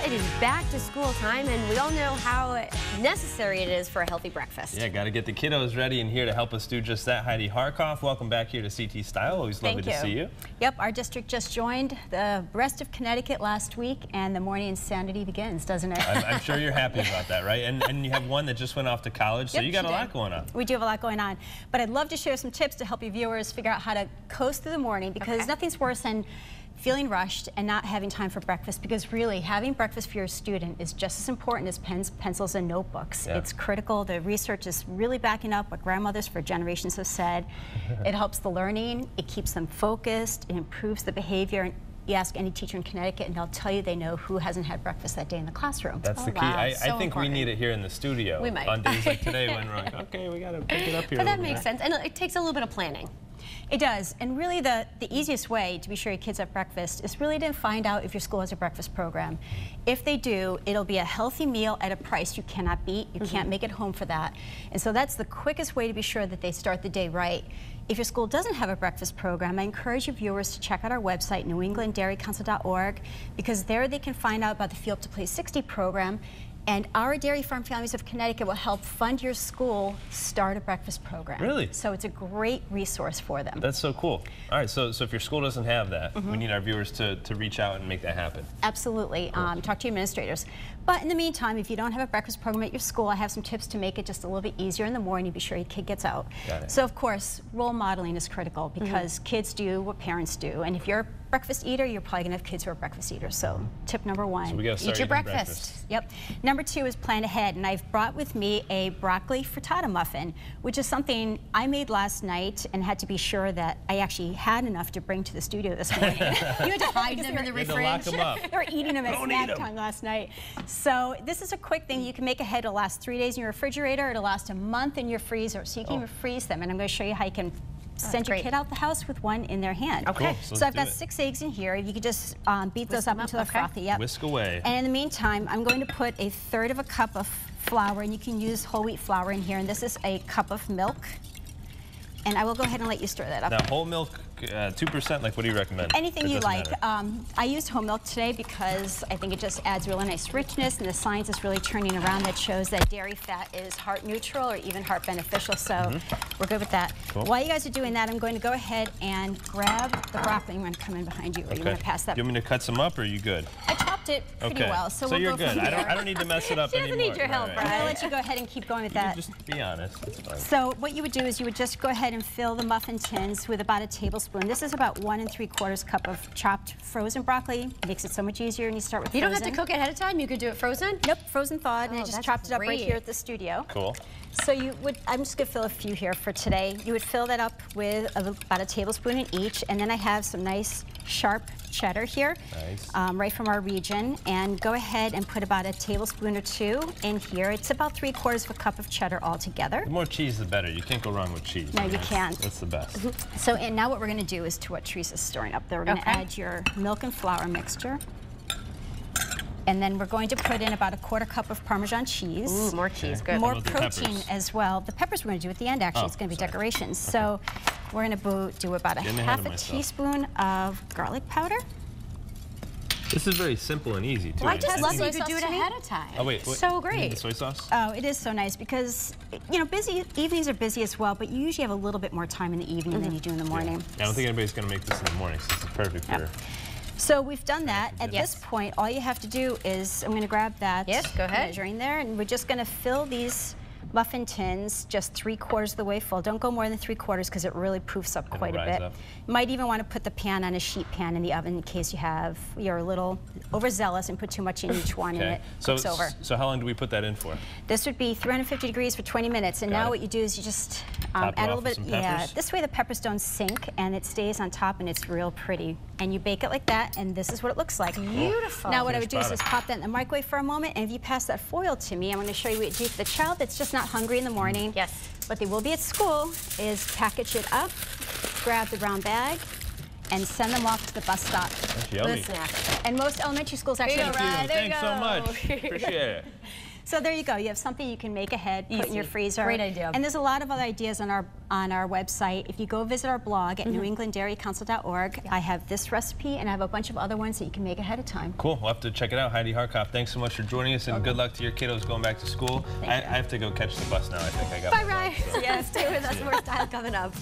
it is back to school time, and we all know how necessary it is for a healthy breakfast. Yeah, got to get the kiddos ready, and here to help us do just that, Heidi Harkopf. Welcome back here to CT Style. Always lovely to see you. Yep, our district just joined the rest of Connecticut last week, and the morning insanity begins, doesn't it? I'm sure you're happy about that, right? And you have one that just went off to college, so Yep, you got a lot going on. We do have a lot going on, but I'd love to share some tips to help your viewers figure out how to coast through the morning, because nothing's worse than feeling rushed and not having time for breakfast, because really having breakfast for your student is just as important as pens, pencils, and notebooks. Yeah. It's critical. The research is really backing up what grandmothers for generations have said. It helps the learning, it keeps them focused, it improves the behavior. And you ask any teacher in Connecticut and they'll tell you they know who hasn't had breakfast that day in the classroom. That's the key. I think we need it here in the studio. We might. On days like today when we're like, okay, we got to pick it up here. But that makes sense, and it takes a little bit of planning. It does, and really the easiest way to be sure your kids have breakfast is really to find out if your school has a breakfast program. If they do, it'll be a healthy meal at a price you cannot beat. You can't make it home for that. And so that's the quickest way to be sure that they start the day right. If your school doesn't have a breakfast program, I encourage your viewers to check out our website, newenglanddairycouncil.org, because there they can find out about the Feel Up to Play 60 program. And our Dairy Farm Families of Connecticut will help fund your school start a breakfast program. Really? So it's a great resource for them. That's so cool. All right, so if your school doesn't have that, we need our viewers to reach out and make that happen. Absolutely. Cool. Talk to your administrators. But in the meantime, if you don't have a breakfast program at your school, I have some tips to make it just a little bit easier in the morning. Be sure your kid gets out. Got it. So of course, role modeling is critical, because kids do what parents do. And if you're a breakfast eater, you're probably gonna have kids who are breakfast eaters. So tip number one, so we gotta start eat your eating breakfast. Yep. Number two is plan ahead, and I've brought with me a broccoli frittata muffin, which is something I made last night and had to be sure that I actually had enough to bring to the studio this morning. You had to hide them in the You had to fridge. lock them up. They were eating them at snack time last night. So this is a quick thing you can make ahead. It'll last 3 days in your refrigerator. It'll last a month in your freezer, so you can even freeze them. And I'm going to show you how you can send your kid out the house with one in their hand. Okay. Cool. So I've got 6 eggs in here. You can just beat those up until they're frothy. Yep. Whisk away. And in the meantime, I'm going to put a 1/3 of a cup of flour, and you can use whole wheat flour in here. And this is a cup of milk. And I will go ahead and let you stir that up. Now, whole milk, 2%, like what do you recommend? Anything you like. I used whole milk today because I think it just adds really nice richness, and the science is really turning around that shows that dairy fat is heart neutral or even heart beneficial, so we're good with that. Cool. While you guys are doing that, I'm going to go ahead and grab the broccoli. I'm going to come in behind you, or you want to pass that? Do you want me to cut some up, or are you good? I chopped it pretty well, so we'll you're go good. from there. I don't need to mess it up She anymore. doesn't need your help, Right. Brian. I'm going to let you go ahead and keep going with You that. can just be honest. It's fine. So what you would do is you would just go ahead and fill the muffin tins with about a tablespoon. This is about 1 3/4 cup of chopped frozen broccoli. Makes it so much easier when you start with You frozen. don't have to cook it ahead of time? You could do it frozen? Nope, frozen thawed, and I just that's chopped it up right great. here at the studio. Cool. So you would, I'm just gonna fill a few here for today. You would fill that up with about a tablespoon in each, and then I have some nice sharp cheddar here, right from our region, and go ahead and put about a tablespoon or 2 in here. It's about 3/4 of a cup of cheddar altogether. The more cheese, the better. You can't go wrong with cheese. No, you can't. That's the best. So, and now what we're gonna do is to what Teresa's stirring up there. We're gonna add your milk and flour mixture. And then we're going to put in about a 1/4 cup of Parmesan cheese. Ooh, more cheese, good. More How about the protein peppers? as well. The peppers we're going to do at the end, actually. It's going to be decorations. So we're going to do about a Getting ahead of half a myself. teaspoon of garlic powder. This is very simple and easy, too. Well, I just love soy that you could sauce do it to me? ahead of time. Oh, wait. So You need great. the soy sauce? Oh, it is so nice because, you know, busy evenings are busy as well, but you usually have a little bit more time in the evening than you do in the morning. I don't think anybody's going to make this in the morning, so this is perfect for... So we've done that. At this point, all you have to do is, I'm going to grab that Yes, go ahead. measuring there, and we're just going to fill these muffin tins just 3/4 of the way full. Don't go more than 3/4 because it really poofs up quite a rise bit. up. You might even want to put the pan on a sheet pan in the oven in case you're a little overzealous and put too much in each one and it cooks over. So how long do we put that in for? This would be 350 degrees for 20 minutes, and now what you do is you just add a little bit. Yeah, this way the peppers don't sink and it stays on top and it's real pretty. And you bake it like that, and this is what it looks like. Beautiful. Now what I would do is just pop that in the microwave for a moment, and if you pass that foil to me, I'm going to show you what you do for the child that's just not hungry in the morning. Yes. But they will be at school, is package it up, grab the brown bag, and send them off to the bus stop. That's yummy. And most elementary schools actually There you go, Ryan. There you Thanks go. so much. Appreciate it. So there you go. You have something you can make ahead, put in your freezer. Great idea. And there's a lot of other ideas on our website. If you go visit our blog at newenglanddairycouncil.org, I have this recipe and I have a bunch of other ones that you can make ahead of time. Cool. We'll have to check it out. Heidi Harkopf, thanks so much for joining us, and good luck to your kiddos going back to school. I have to go catch the bus now. I think I got Bye, Ryan. Yeah, stay with us. More style coming up.